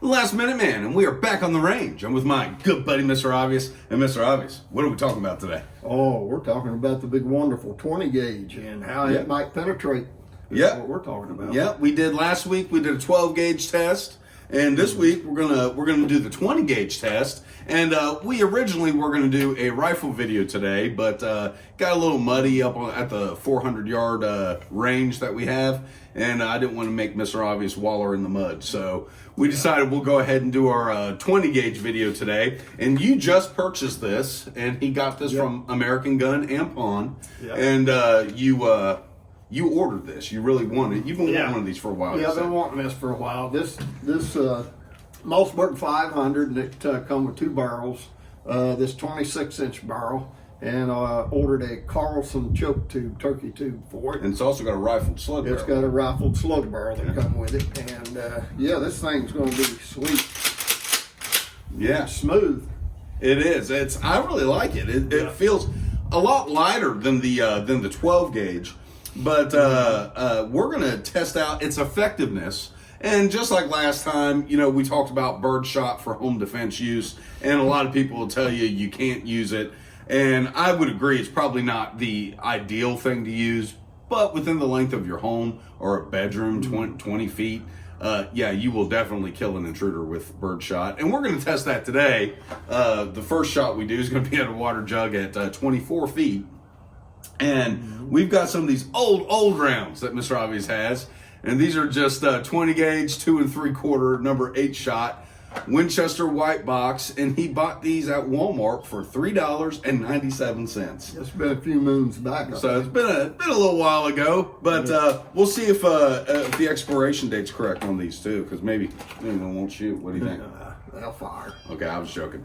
Last Minute Man, and we are back on the range. I'm with my good buddy, Mr. Obvious. And Mr. Obvious, what are we talking about today? Oh, we're talking about the big, wonderful 20 gauge and how it might penetrate. That's what we're talking about. Yeah, we did last week. We did a 12 gauge test, and this week we're gonna do the 20 gauge test. And we originally were gonna do a rifle video today, but got a little muddy up at the 400-yard range that we have, and I didn't want to make Mr. Obvious waller in the mud, so we decided we'll go ahead and do our 20 gauge video today. And you just purchased this, and he got this from American Gun and Pawn, and you ordered this. You really wanted it. You've been wanting one of these for a while. Yeah, I've been wanting this for a while. This Mossberg 500, and it come with two barrels. This 26-inch barrel, and ordered a Carlson choke tube, turkey tube for it. And it's also got a rifled slug barrel. It's got a rifled slug barrel that come with it, and yeah, this thing's going to be sweet. Yeah, smooth. It is. I really like it. It feels a lot lighter than the 12 gauge. But we're going to test out its effectiveness. And just like last time, we talked about birdshot for home defense use. And a lot of people will tell you can't use it. And I would agree it's probably not the ideal thing to use. But within the length of your home or a bedroom, 20 feet, you will definitely kill an intruder with birdshot. And we're going to test that today. The first shot we do is going to be at a water jug at 24 feet. And we've got some of these old rounds that Mr. Obvious has. And these are just 20 gauge, 2 3/4, number 8 shot, Winchester white box. And he bought these at Walmart for $3.97. It's been a few moons back. So it's been a little while ago. But we'll see if the expiration date's correct on these too. Because maybe they won't shoot. What do you think? They'll fire. Okay, I was joking.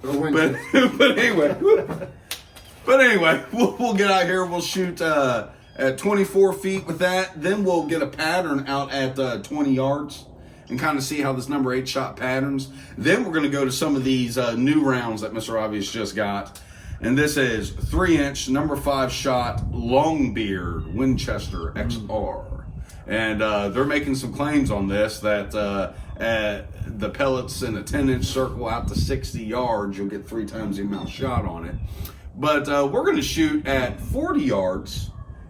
But anyway, we'll get out here. We'll shoot at 24 feet with that. Then we'll get a pattern out at 20 yards and kind of see how this number 8 shot patterns. Then we're going to go to some of these new rounds that Mr. Obvious just got. And this is 3-inch, number 5 shot, Longbeard Winchester XR. And they're making some claims on this that the pellets in a 10-inch circle out to 60 yards, you'll get 3 times the amount shot on it. But we're going to shoot at 40 yards,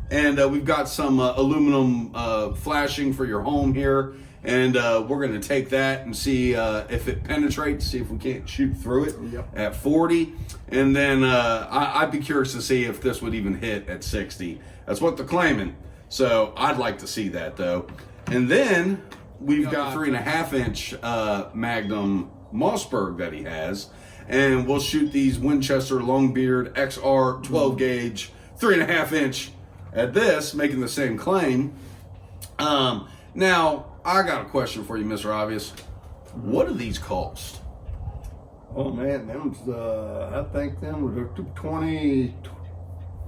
and we've got some aluminum flashing for your home here, and we're going to take that and see if it penetrates, see if we can't shoot through it at 40, and then I'd be curious to see if this would even hit at 60. That's what they're claiming, so I'd like to see that, though. And then we've got a 3.5-inch magnum Mossberg that he has. And we'll shoot these Winchester Longbeard XR 12 gauge, 3.5-inch at this, making the same claim. Now, I got a question for you, Mr. Obvious. What do these cost? Oh man, I think them were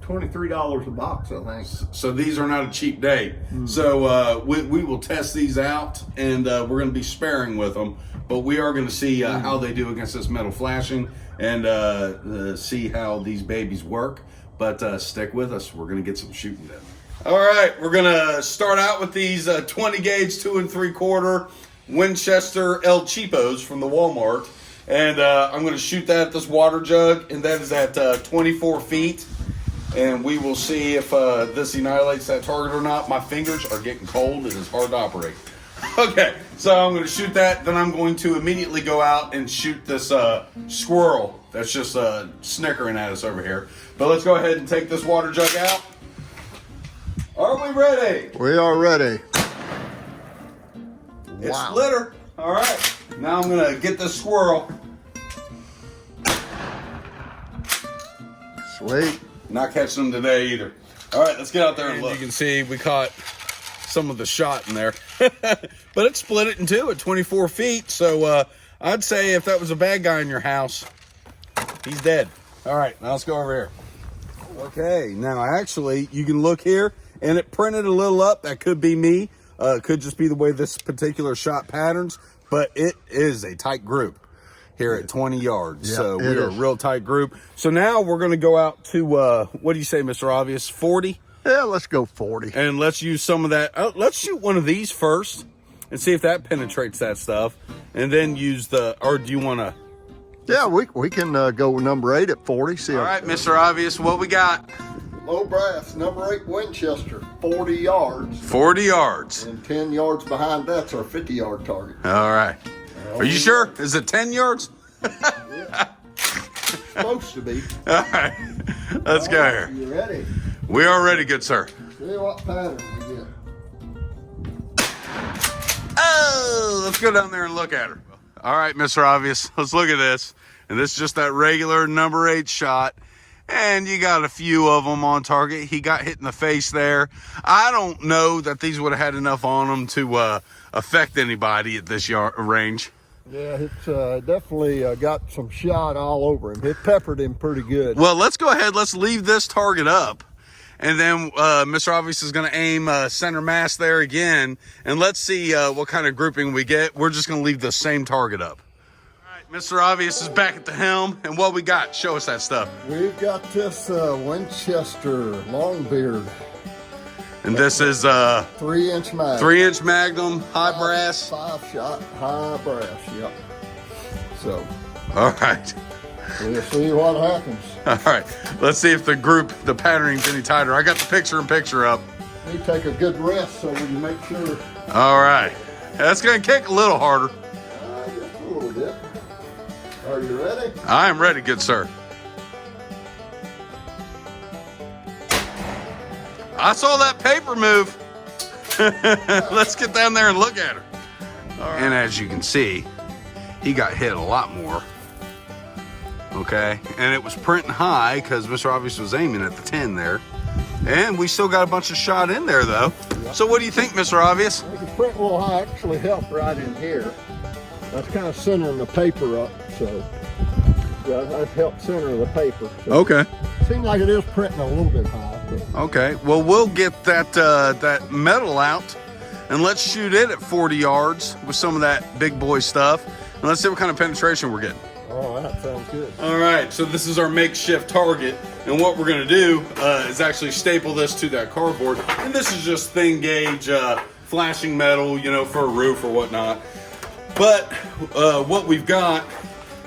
$23 a box, I think. So these are not a cheap date. So we will test these out, and we're going to be sparing with them. But we are going to see how they do against this metal flashing and see how these babies work. But stick with us. We're going to get some shooting done. All right, we're going to start out with these 20 gauge, 2 3/4 Winchester El Cheapos from the Walmart. And I'm going to shoot that at this water jug, and that is at 24 feet. And we will see if this annihilates that target or not. My fingers are getting cold. It is hard to operate. Okay, so I'm going to shoot that. Then I'm going to immediately go out and shoot this squirrel that's just snickering at us over here. But let's go ahead and take this water jug out. Are we ready? We are ready. It's splitter. All right. Now I'm going to get this squirrel. Sweet. Not catching them today either. All right, let's get out there and look. You can see we caught some of the shot in there. But it split it in two at 24 feet. So I'd say if that was a bad guy in your house, he's dead. All right, now let's go over here. Okay, now actually you can look here, and it printed a little up. That could be me. It could just be the way this particular shot patterns, but it is a tight group here at 20 yards. Yeah, so we are a real tight group. So now we're going to go out to, what do you say, Mr. Obvious, 40? Yeah, let's go 40. And let's use some of that. Let's shoot one of these first and see if that penetrates that stuff, and then use the, or do you want to? Yeah, we can go with number 8 at 40. See. All right, Mr. Obvious, what we got? Low brass, number 8 Winchester, 40 yards. 40 yards. And 10 yards behind that's our 50-yard target. All right. Are you sure? Is it 10 yards? Yeah. Supposed to be. All right. Let's go here. You ready? We are ready, good sir. See what pattern we get. Oh, let's go down there and look at her. All right, Mr. Obvious, let's look at this. And this is just that regular number 8 shot. And you got a few of them on target. He got hit in the face there. I don't know that these would have had enough on them to affect anybody at this range. Yeah, it's definitely got some shot all over him. It peppered him pretty good. Well, let's go ahead. Let's leave this target up. And then Mr. Obvious is going to aim center mass there again. And let's see what kind of grouping we get. We're just going to leave the same target up. Mr. Obvious is back at the helm, and what we got? Show us that stuff. We've got this Winchester Longbeard. And this is 3-inch Magnum. 3-inch Magnum, high brass. 5-shot high brass, yep. So. All right. We'll see what happens. All right. Let's see if the patterning's any tighter. I got the picture up. You take a good rest so we can make sure. All right. That's going to kick a little harder. Just a little bit. Are you ready? I am ready, good sir. I saw that paper move. Let's get down there and look at her. All right. And as you can see, he got hit a lot more. Okay, and it was printing high because Mr. Obvious was aiming at the 10 there. And we still got a bunch of shot in there though. Yep. So what do you think, Mr. Obvious? The print a little high actually helped right in here. That's kind of centering the paper up, so that helped center the paper. So okay. Seems like it is printing a little bit high. But. Okay, well we'll get that metal out and let's shoot it at 40 yards with some of that big boy stuff. And let's see what kind of penetration we're getting. Oh, that sounds good. All right, so this is our makeshift target. And what we're gonna do is actually staple this to that cardboard. And this is just thin gauge flashing metal, you know, for a roof or whatnot. But what we've got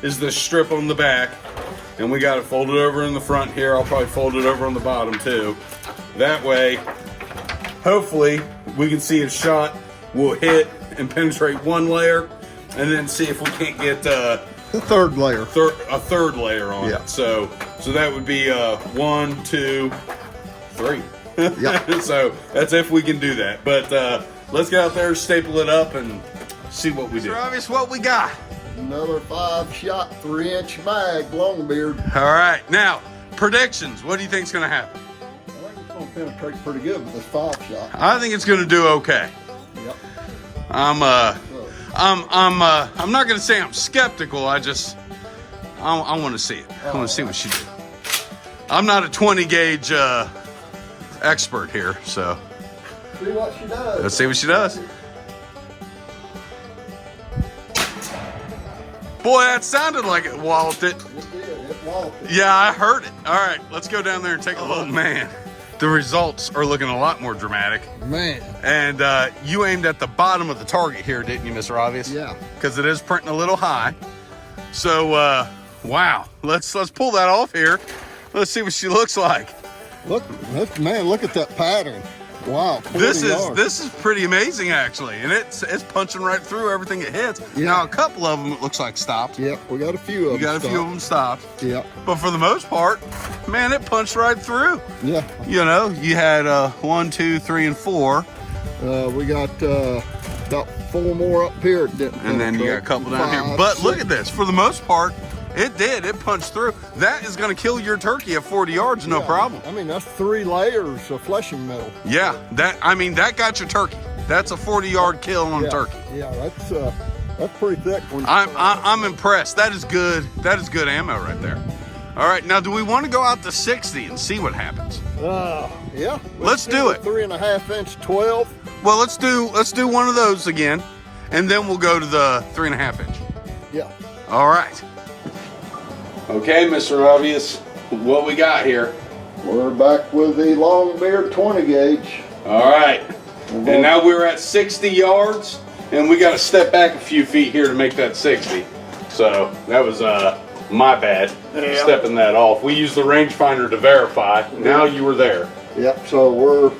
is this strip on the back, and we got it folded over in the front here. I'll probably fold it over on the bottom too. That way, hopefully, we can see a shot will hit and penetrate one layer, and then see if we can't get the third layer. A third layer on it. So that would be 1, 2, 3. Yep. So that's if we can do that. But let's get out there, staple it up, and see what we do. Mr. Obvious, what we got? Another 5-shot 3-inch mag Longbeard. All right, now predictions. What do you think's going to happen? I think it's going to penetrate pretty good with this 5-shot. I think it's going to do okay. Yep. I'm not going to say I'm skeptical. I want to see it. I want to see what she did. I'm not a 20 gauge expert here, so see what she does. Let's see what she does. Boy, that sounded like it walloped it. It did. It walloped it. Yeah, I heard it. All right, let's go down there and take a look. Oh, man. The results are looking a lot more dramatic. Man. And you aimed at the bottom of the target here, didn't you, Mr. Obvious? Yeah. Because it is printing a little high. So, wow. Let's pull that off here. Let's see what she looks like. Look at that pattern. Wow. This is pretty amazing, actually. And it's punching right through everything it hits. Yeah. Now, a couple of them, it looks like stopped. Yep, we got a few of them. You got a few of them stopped. Yep. But for the most part, man, it punched right through. Yeah. You know, you had 1, 2, 3, and 4. We got about 4 more up here. And then you got a couple down here. But 6. Look at this. For the most part, it did. It punched through. That is going to kill your turkey at 40 yards, no problem. I mean, that's 3 layers of fleshing metal. Yeah, that got your turkey. That's a 40-yard kill on a turkey. Yeah, that's pretty thick. I'm impressed. That is good. That is good ammo right there. All right, now do we want to go out to 60 and see what happens? Yeah. Let's do it. 3.5-inch 12. Well, let's do one of those again, and then we'll go to the 3.5-inch. Yeah. All right. Okay, Mr. Obvious, what we got here? We're back with the Longbeard 20 gauge. All right. And now we're at 60 yards. and we got to step back a few feet here to make that 60. So that was my bad, stepping that off. We used the rangefinder to verify. Now you were there. Yep. So we're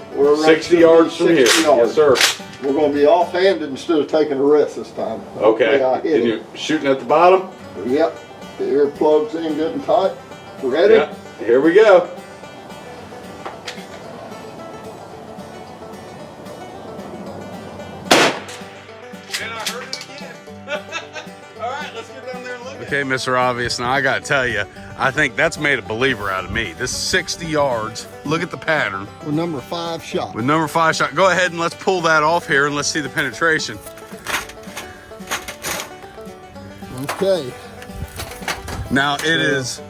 60 yards from here. Yes, sir. We're going to be off-handed instead of taking a rest this time. Okay. And you're shooting at the bottom? Yep. The earplugs in good and tight. Ready? Yep. Here we go. And I heard it again. All right, let's get down there and look. Okay, Mr. Obvious. Now I got to tell you, I think that's made a believer out of me. This is 60 yards. Look at the pattern. With number 5 shot. With number 5 shot. Go ahead and let's pull that off here and let's see the penetration. Okay. Now it is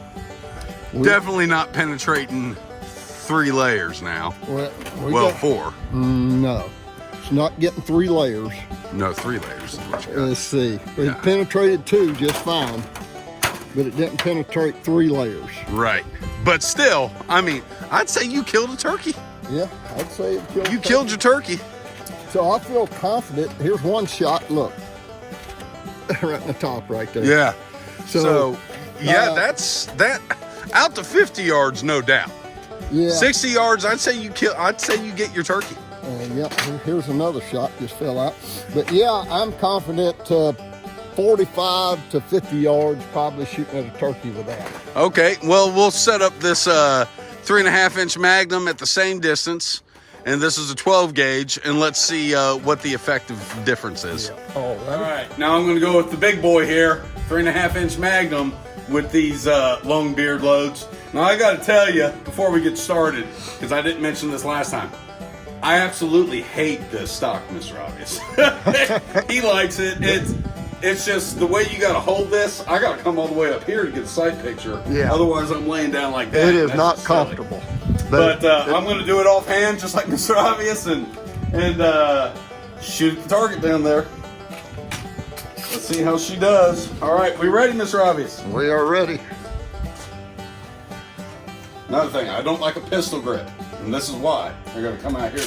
definitely not penetrating 3 layers now. Well, 4. No, it's not getting 3 layers. No, 3 layers is what you got. Let's see. It penetrated 2 just fine, but it didn't penetrate 3 layers. Right. But still, I mean, I'd say you killed a turkey. Yeah, I'd say it killed. You killed your turkey. So I feel confident. Here's one shot. Look, right in the top, right there. Yeah. So yeah, that's that. Out to 50 yards, no doubt. Yeah. 60 yards, I'd say you kill. I'd say you get your turkey. Yep. Here's another shot just fell out. But yeah, I'm confident. 45 to 50 yards, probably shooting at a turkey with that. Okay. Well, we'll set up this 3.5-inch Magnum at the same distance, and this is a 12 gauge, and let's see what the effective difference is. Yeah. All right. Now I'm going to go with the big boy here, 3.5-inch Magnum with these long beard loads. Now I got to tell you before we get started, because I didn't mention this last time, I absolutely hate this stock, Mr. Obvious. He likes it. It's just the way you got to hold this. I got to come all the way up here to get a sight picture. Yeah. Otherwise, I'm laying down like that. It is not comfortable. But I'm going to do it offhand, just like Mr. Obvious, and shoot the target down there. Let's see how she does. All right, we ready, Mr. Obvious? We are ready. Another thing, I don't like a pistol grip, and this is why. I got to come out here.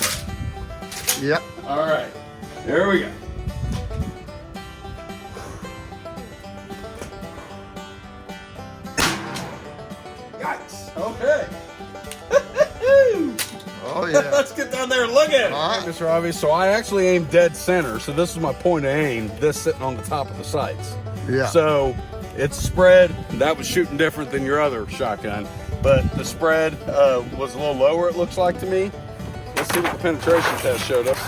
Yep. All right, here we go. Yikes. Okay. Oh yeah. Let's get down there and look at it. All right. Mr. Obvious, so I actually aim dead center, so this is my point of aim, this sitting on the top of the sights. Yeah. So it's spread. That was shooting different than your other shotgun, but the spread was a little lower, it looks like to me. Let's see what the penetration test showed us.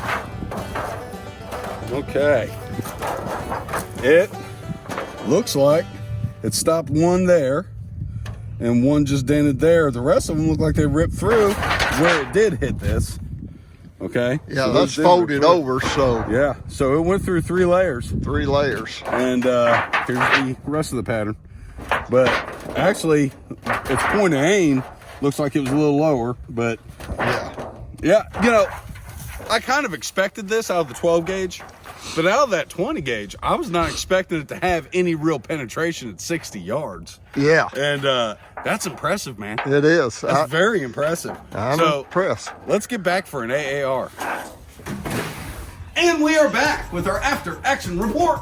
Okay. It looks like it stopped one there and one just dented there. The rest of them look like they ripped through where it did hit this. Okay. Yeah, so that's folded over, so. Yeah, so it went through 3 layers. 3 layers. And here's the rest of the pattern. But actually, its point of aim looks like it was a little lower, but yeah, you know, I kind of expected this out of the 12 gauge, but out of that 20 gauge, I was not expecting it to have any real penetration at 60 yards. Yeah. And that's impressive, man. It is. That's very impressive. I'm impressed. Let's get back for an AAR. And we are back with our after action report.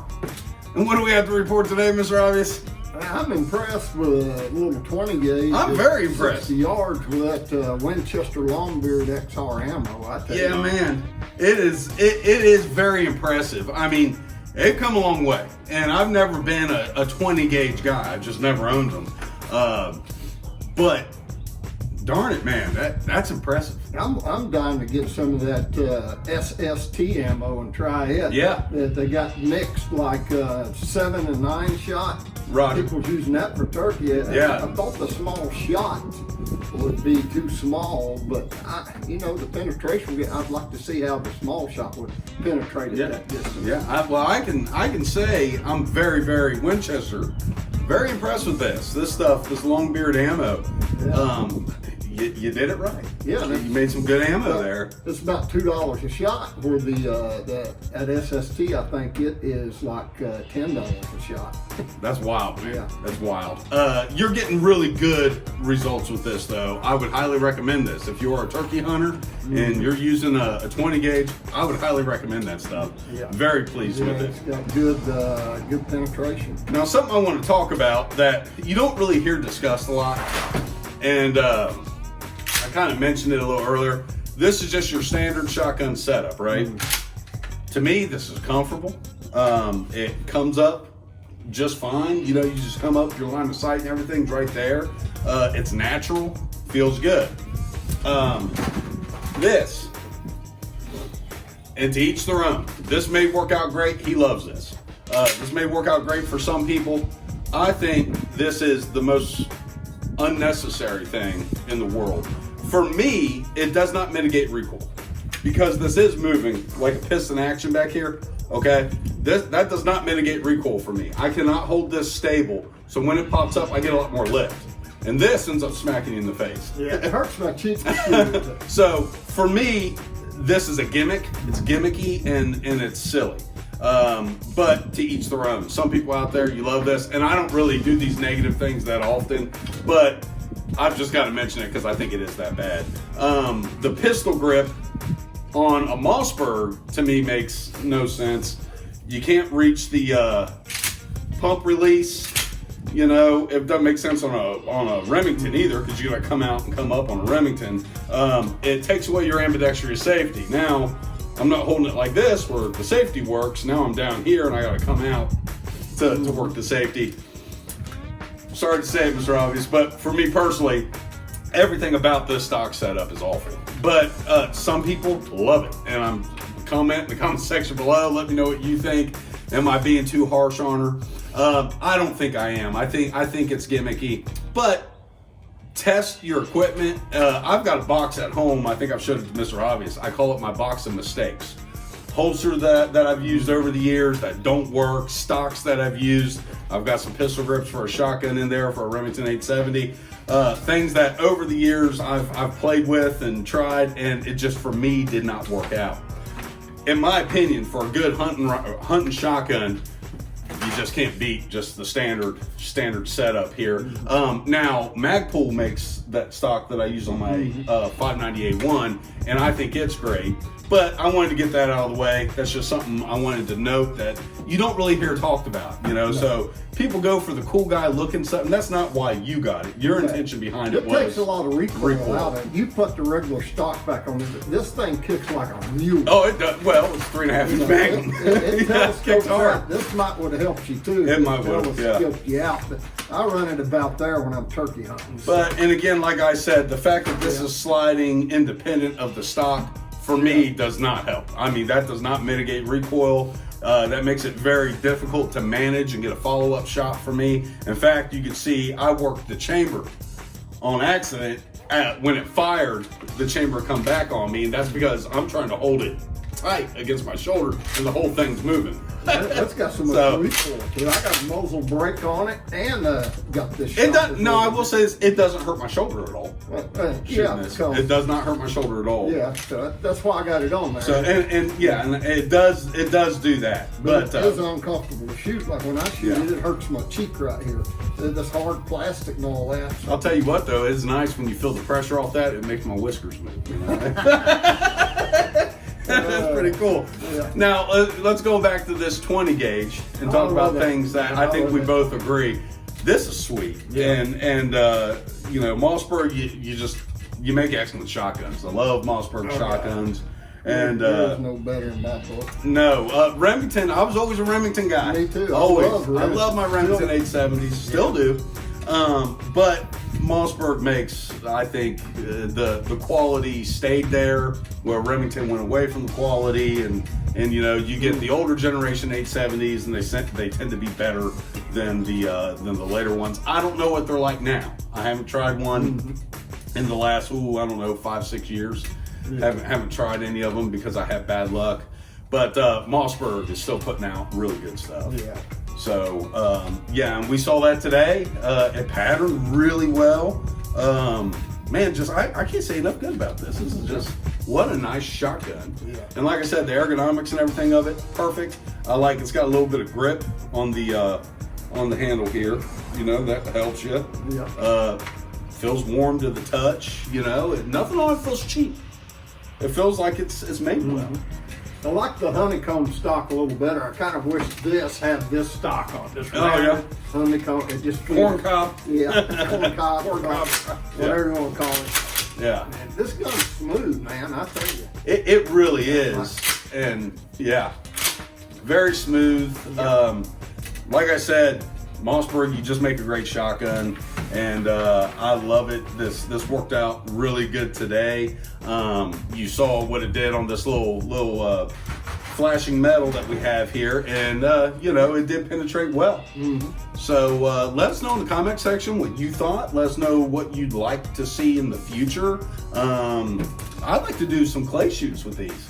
And what do we have to report today, Mr. Obvious? I'm impressed with a little 20 gauge. I'm very impressed. 60 yards with that Winchester Longbeard XR ammo. I tell you. Yeah, man, it is very impressive. I mean, they've come a long way, and I've never been a 20 gauge guy. I've just never owned them. But darn it, man, that's impressive. I'm dying to get some of that SST ammo and try it. Yeah. That they got mixed like 7 and 9 shot. Right. People's using that for turkey. Yeah. I thought the small shot would be too small, but the penetration. I'd like to see how the small shot would penetrate at that distance. Yeah. I can say I'm very, very Winchester. Very impressed with this. This stuff, this Longbeard ammo. you did it right. Yeah, you made some good ammo there. It's about $2 a shot. Where the at SST, I think it is like $10 a shot. That's wild, man. Yeah. That's wild. You're getting really good results with this, though. I would highly recommend this. If you are a turkey hunter and you're using a 20 gauge, I would highly recommend that stuff. Yeah. Very pleased with it. It's got good penetration. Now, something I want to talk about that you don't really hear discussed a lot, and I kind of mentioned it a little earlier. This is just your standard shotgun setup, right? To me, this is comfortable. It comes up just fine. You know, you just come up, your line of sight and everything's right there. It's natural, feels good. This, and to each their own. This may work out great. He loves this. This may work out great for some people. I think this is the most unnecessary thing in the world. For me, it does not mitigate recoil because this is moving like a piston action back here. Okay, that does not mitigate recoil for me. I cannot hold this stable, so when it pops up, I get a lot more lift. And this ends up smacking you in the face. Yeah, it hurts my cheeks. So for me, this is a gimmick. It's gimmicky and it's silly. But to each their own. Some people out there, you love this, and I don't really do these negative things that often, but I've just got to mention it because I think it is that bad. The pistol grip on a Mossberg, to me, makes no sense. You can't reach the pump release. You know, it doesn't make sense on a Remington either, because you got to come out and come up on a Remington. It takes away your ambidextrous safety. Now, I'm not holding it like this where the safety works. Now I'm down here and I got to come out to work the safety. Sorry to say it, Mr. Obvious, but for me personally, everything about this stock setup is awful. But some people love it, and I'm comment in the comment section below. Let me know what you think. Am I being too harsh on her? I don't think I am. I think it's gimmicky, but test your equipment. I've got a box at home. I think I've showed it to Mr. Obvious. I call it my box of mistakes. Holster that I've used over the years that don't work, stocks that I've used. I've got some pistol grips for a shotgun in there for a Remington 870. Things that over the years I've played with and tried, and it just for me did not work out. In my opinion, for a good hunting shotgun, you just can't beat just the standard setup here. Now, Magpul makes that stock that I use on my 598-1, and I think it's great. But I wanted to get that out of the way. That's just something I wanted to note that you don't really hear talked about, you know. No. So people go for the cool guy looking something. That's not why you got it. Your intention behind it was. It takes a lot of recoil out of it. You put the regular stock back on it. This thing kicks like a mule. Oh, it does. Well, it's 3.5 inch magnum. It yeah, kicks hard. This might would have helped you too. It might would have, yeah. Helped you out, but I run it about there when I'm turkey hunting. So. But and again, like I said, the fact that this is sliding independent of the stock, for me, does not help. I mean, that does not mitigate recoil. That makes it very difficult to manage and get a follow-up shot for me. In fact, you can see I worked the chamber on accident. When it fired, the chamber come back on me, and that's because I'm trying to hold it tight against my shoulder, and the whole thing's moving. That's got so much recoil to it. I got a muzzle brake on it, and got this. It does. No, I will say this: it doesn't hurt my shoulder at all. Yeah, it does not hurt my shoulder at all. Yeah, so that's why I got it on there. So and it does do that. But it is uncomfortable to shoot. Like when I shoot it hurts my cheek right here. This hard plastic and all that. I'll tell you what, though, it's nice when you feel the pressure off that. It makes my whiskers move. You know? That's pretty cool. Yeah. Now, let's go back to this 20 gauge and talk about things that I think we both agree. This is sweet. Yeah. And you know, Mossberg, you make excellent shotguns. I love Mossberg shotguns. And there's no better in my book. No, Remington, I was always a Remington guy. Me too. Always. I love my Remington 870s. Still do. But Mossberg makes, I think, the quality stayed there, where Remington went away from the quality, and you know, you get the older generation 870s, and they tend to be better than the later ones. I don't know what they're like now. I haven't tried one in the last 5-6 years. Haven't tried any of them because I have bad luck. But Mossberg is still putting out really good stuff. Yeah. So, and we saw that today. It patterned really well. man, just I can't say enough good about this. This is just what a nice shotgun. Yeah. And like I said, the ergonomics and everything of it, perfect. I like it's got a little bit of grip on the handle here. You know, that helps you. Yeah. Feels warm to the touch. You know, nothing on it feels cheap. It feels like it's made well. I like the honeycomb stock a little better. I kind of wish this had this stock on this. Yeah. Honeycomb, it just Corn cob. Yeah, corn cob, Corn cob. whatever you want to call it. Yeah. Man, this gun's smooth, man. I tell you. It really is, and yeah, very smooth. Like I said, Mossberg, you just make a great shotgun, and I love it. This worked out really good today. You saw what it did on this little flashing metal that we have here, and you know, it did penetrate well. So let us know in the comment section what you thought. Let us know what you'd like to see in the future. I'd like to do some clay shoots with these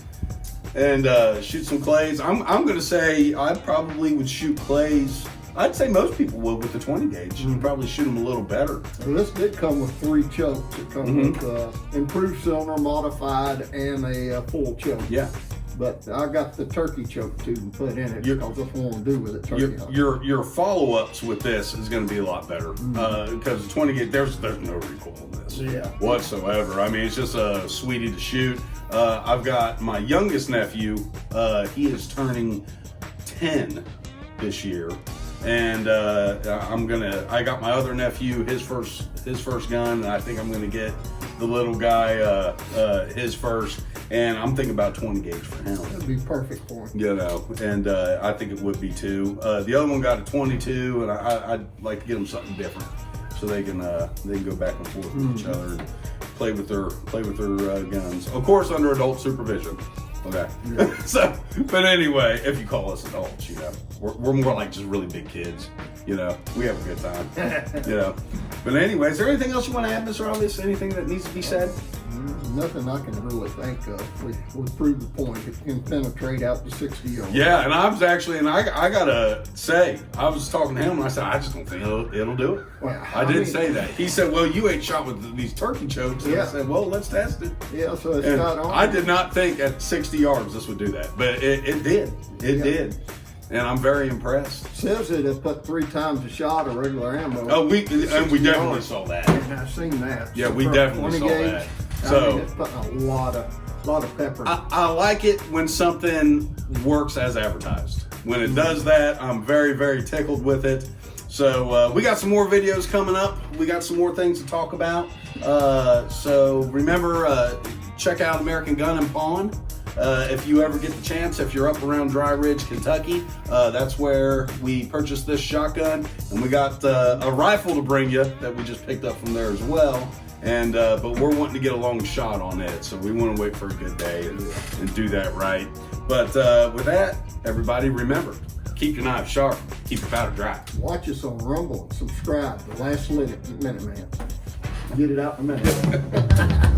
and shoot some clays. I'm going to say I probably would shoot clays. I'd say most people would with the 20 gauge. You'd probably shoot them a little better. Well, this did come with 3 chokes. It comes with improved cylinder, modified, and a full choke. Yeah. But I got the turkey choke to put in it because that's what I want to do with it. Turkey hunting. Your follow-ups with this is going to be a lot better because the 20 gauge, there's no recoil in this whatsoever. I mean, it's just a sweetie to shoot. I've got my youngest nephew. He is turning 10 this year. And I got my other nephew, his first gun, and I think I'm gonna get the little guy his first, and I'm thinking about 20 gauge for him. That'd be perfect for him. You know, and I think it would be too. The other one got a 22, and I'd like to get them something different, so they can go back and forth with each other and play with their guns. Of course, under adult supervision. Okay. Yeah. So, but anyway, if you call us adults, you know, we're more like just really big kids. You know, we have a good time. You know. But anyway, is there anything else you want to add, Mr. Obvious? Anything that needs to be said? Nothing I can really think of. We proved the point. It can penetrate out to 60 yards. Yeah, and I was actually, and I gotta say, I was talking to him and I said, I just don't think it'll do it. Well, I did say that. He said, well, you ain't shot with these turkey chokes. And I said, well, let's test it. Yeah, so it's And not on. I did not think at 60 yards this would do that, but it did. It did. And I'm very impressed. Says it put 3 times a shot of regular ammo. Oh, we definitely saw that. And I've seen that. Yeah, So we for a definitely 20 saw gauge, that. I So mean, it's putting a lot of pepper. I like it when something works as advertised. When it does that, I'm very, very tickled with it. So we got some more videos coming up. We got some more things to talk about. So remember, check out American Gun and Pawn. If you ever get the chance, if you're up around Dry Ridge, Kentucky, that's where we purchased this shotgun. And we got a rifle to bring you that we just picked up from there as well. And but we're wanting to get a long shot on it, so we want to wait for a good day and do that right. But with that, everybody, remember, keep your knife sharp, keep your powder dry. Watch us on Rumble and subscribe. The Last Minute Man. Get it out in a minute.